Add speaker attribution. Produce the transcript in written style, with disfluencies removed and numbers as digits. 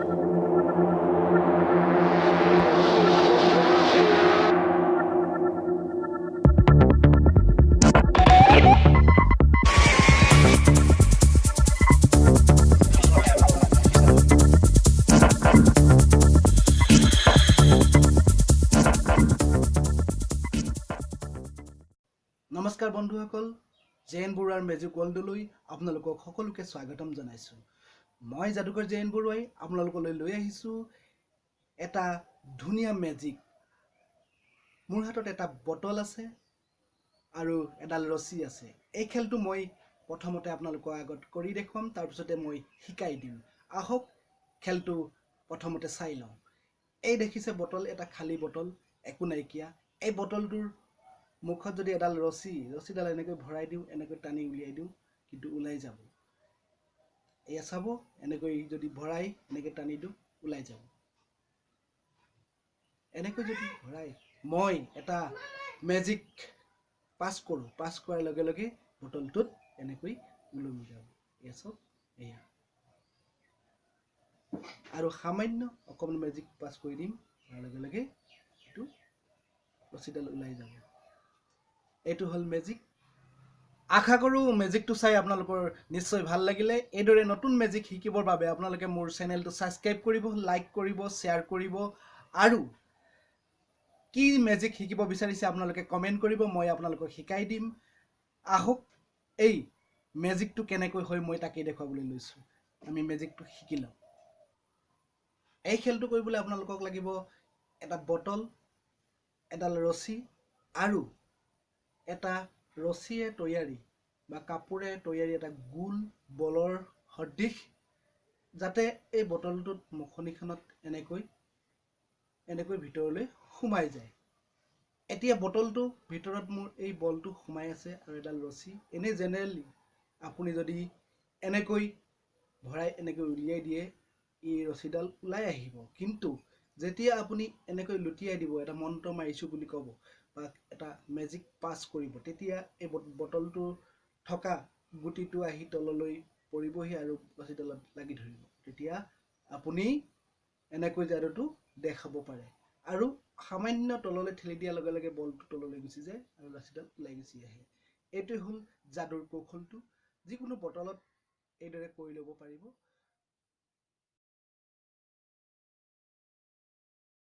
Speaker 1: নমস্কাৰ বন্ধুসকল, জেএন বৰুৱাৰ মেজিক ৱৰ্ল্ডলৈ আপোনালোকক সকলোকে স্বাগতম জনাইছোঁ। মই যাদুকৰ জেএন বৰুৱাই আপোনালোকলৈ লৈ আহিছোঁ এটা ধুনীয়া মেজিক। মোৰ হাতত এটা বটল আছে আৰু এডাল ৰছী আছে। এই খেলটো মই প্ৰথমতে আপোনালোকৰ আগত কৰি দেখুৱাম, তাৰপিছতে মই শিকাই দিম। আহক খেলটো প্ৰথমতে চাই লওঁ। এই দেখিছে বটল, এটা খালী বটল, একো নাইকিয়া। এই বটলটোৰ মুখত যদি এডাল ৰছীডাল এনেকৈ ভৰাই দিওঁ, এনেকৈ টানি উলিয়াই দিওঁ, কিন্তু ওলাই যাব। এয়া চাব, এনেকৈ যদি ভৰাই এনেকৈ টানি দিওঁ, ওলাই যাব। এনেকৈ যদি ভৰাই মই এটা মেজিক পাছ কৰোঁ, পাছ কৰাৰ লগে লগে বটলটোত এনেকৈ ওলমি যাব। এয়া চাওক, এয়া। আৰু সামান্য অকণমান মেজিক পাছ কৰি দিম, তাৰ লগে লগে এইটো ৰছীডাল ওলাই যাব। এইটো হ'ল মেজিক। আশা কৰোঁ মেজিকটো চাই আপোনালোকৰ নিশ্চয় ভাল লাগিলে। এইদৰে নতুন মেজিক শিকিবৰ বাবে আপোনালোকে মোৰ চেনেলটো ছাবস্ক্ৰাইব কৰিব, লাইক কৰিব, শ্বেয়াৰ কৰিব আৰু কি মেজিক শিকিব বিচাৰিছে আপোনালোকে কমেণ্ট কৰিব, মই আপোনালোকক শিকাই দিম। আহক এই মেজিকটো কেনেকৈ হয় মই তাকেই দেখুৱাবলৈ লৈছোঁ। আমি মেজিকটো শিকি লওঁ। এই খেলটো কৰিবলৈ আপোনালোকক লাগিব এটা বটল, এডাল ৰছী আৰু এটা ৰছীয়ে তৈয়াৰী বা কাপোৰে তৈয়াৰী এটা গোল বলৰ সদৃশ, যাতে এই বটলটোত মুখনিখনত এনেকৈ ভিতৰলৈ সোমাই যায়। এতিয়া বটলটো ভিতৰত মোৰ এই বলটো সোমাই আছে আৰু এডাল ৰছী। এনেই জেনেৰেলি আপুনি যদি এনেকৈ ভৰাই এনেকৈ উলিয়াই দিয়ে, এই ৰছীডাল ওলাই আহিব। কিন্তু যেতিয়া আপুনি এনেকৈ লুটিয়াই দিব, এটা মন্ত্ৰ মাৰিছোঁ বুলি ক'ব বা এটা মেজিক পাছ কৰিব, তেতিয়া এই বটলটো থকা গুটিটো আহি তললৈ পৰিবহি আৰু ৰছীডালত লাগি ধৰিব। তেতিয়া আপুনি এনেকৈ যাদুটো দেখাব পাৰে আৰু সামান্য তললৈ ঠেলি দিয়াৰ লগে লগে বলটো তললৈ গুচি যায় আৰু ৰছীডাল ওলাই গুচি আহে। এইটোৱে হ'ল যাদুৰ কৌশলটো। যিকোনো বটলত এইদৰে কৰি ল'ব পাৰিব।